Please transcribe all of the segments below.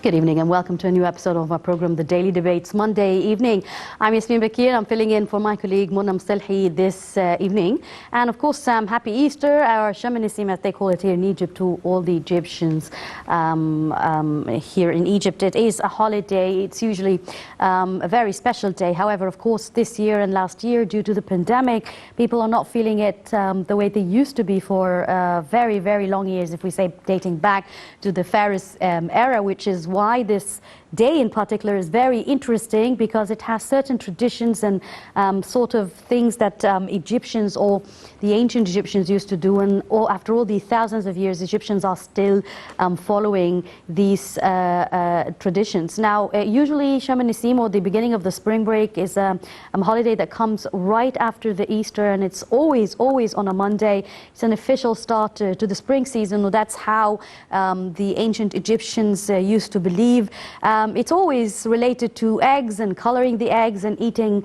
Good evening and welcome to a new episode of our program, The Daily Debates, Monday evening. I'm Yasmin Bakir. I'm filling in for my colleague Munam Selhi this evening. And of course, happy Easter, our Sham Nissim, as they call it here in Egypt, to all the Egyptians here in Egypt. It is a holiday. It's usually a very special day. However, of course, this year and last year, due to the pandemic, people are not feeling it the way they used to be for very, very long years, if we say dating back to the Pharaoh's era, which is why this day in particular is very interesting, because it has certain traditions and sort of things that Egyptians or the ancient Egyptians used to do, and after all these thousands of years, Egyptians are still following these traditions. Now, usually Sham Nissim, or the beginning of the spring break, is a holiday that comes right after the Easter, and it's always on a Monday. It's an official start to the spring season. That's how the ancient Egyptians used to believe. It's always related to eggs and coloring the eggs and eating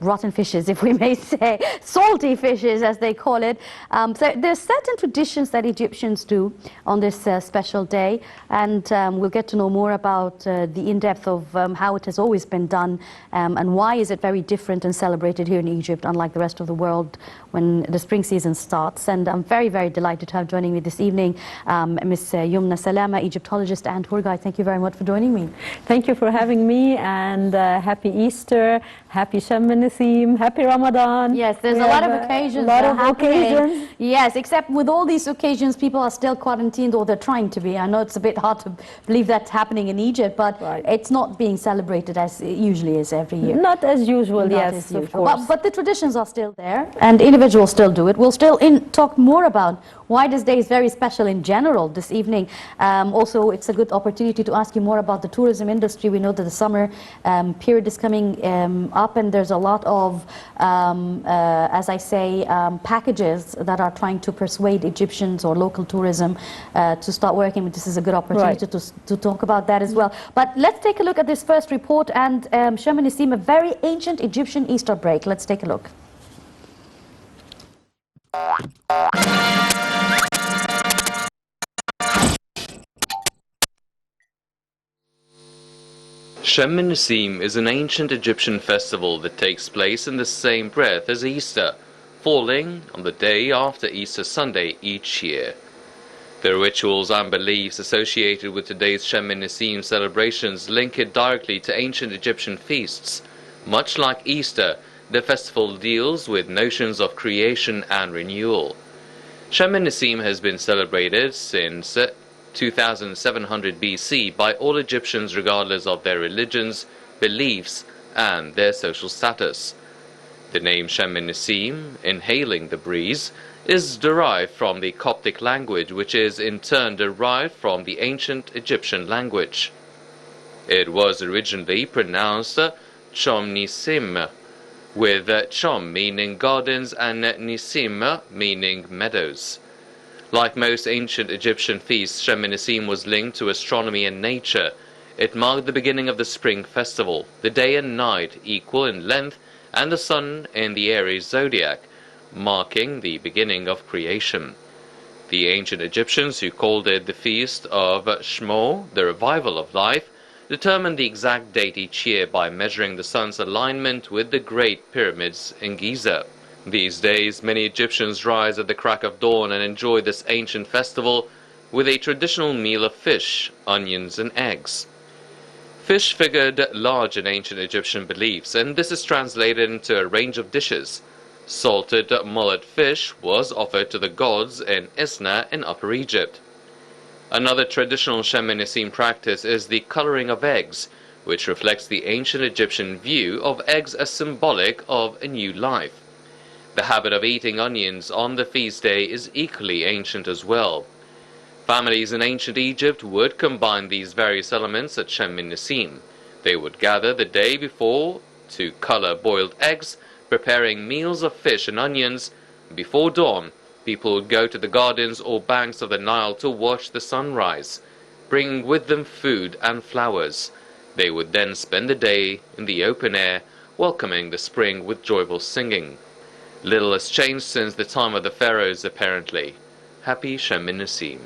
rotten fishes, if we may say, salty fishes as they call it. So there's certain traditions that Egyptians do on this special day, and we'll get to know more about the in-depth of how it has always been done, and why is it very different and celebrated here in Egypt, unlike the rest of the world when the spring season starts. And I'm very, very delighted to have joining me this evening Ms. Yumna Salama, Egyptologist and tour guide. Thank you very much for joining me. Thank you for having me, and happy Easter, happy Sham Nissim, happy Ramadan. Yes, there's a lot of occasions. Yes, except with all these occasions, people are still quarantined, or they're trying to be. I know it's a bit hard to believe that's happening in Egypt, but it's not being celebrated as it usually is every year. Not as usual, yes, of course. But the traditions are still there, and individuals still do it. We'll still talk more about why this day is very special in general this evening. Also, it's a good opportunity to ask you more about the tourism industry. We know that the summer period is coming up, and there's a lot of, as I say, packages that are trying to persuade Egyptians or local tourism to start working. This is a good opportunity to talk about that as well. But let's take a look at this first report, and Sham Nissim, a very ancient Egyptian Easter break. Let's take a look. Sham Nissim is an ancient Egyptian festival that takes place in the same breath as Easter, falling on the day after Easter Sunday each year. The rituals and beliefs associated with today's Sham Nissim celebrations link it directly to ancient Egyptian feasts. Much like Easter, the festival deals with notions of creation and renewal. Sham Nissim has been celebrated since 2700 BC by all Egyptians, regardless of their religions, beliefs, and their social status. The name Sham Nissim, inhaling the breeze, is derived from the Coptic language, which is in turn derived from the ancient Egyptian language. It was originally pronounced Chom Nissim, with Chom meaning gardens and Nissim meaning meadows. Like most ancient Egyptian feasts, Sham Nissim was linked to astronomy and nature. It marked the beginning of the spring festival, the day and night equal in length, and the sun in the Aries zodiac, marking the beginning of creation. The ancient Egyptians, who called it the Feast of Shmo, the revival of life, determined the exact date each year by measuring the sun's alignment with the Great Pyramids in Giza. These days, many Egyptians rise at the crack of dawn and enjoy this ancient festival with a traditional meal of fish, onions, and eggs. Fish figured large in ancient Egyptian beliefs, and this is translated into a range of dishes. Salted mullet fish was offered to the gods in Isna in Upper Egypt. Another traditional Sham Nissim practice is the coloring of eggs, which reflects the ancient Egyptian view of eggs as symbolic of a new life. The habit of eating onions on the feast day is equally ancient as well. Families in ancient Egypt would combine these various elements at Sham Nissim. They would gather the day before to color boiled eggs, preparing meals of fish and onions. Before dawn, people would go to the gardens or banks of the Nile to watch the sunrise, bringing with them food and flowers. They would then spend the day in the open air, welcoming the spring with joyful singing. Little has changed since the time of the pharaohs, apparently. Happy Sham Nissim.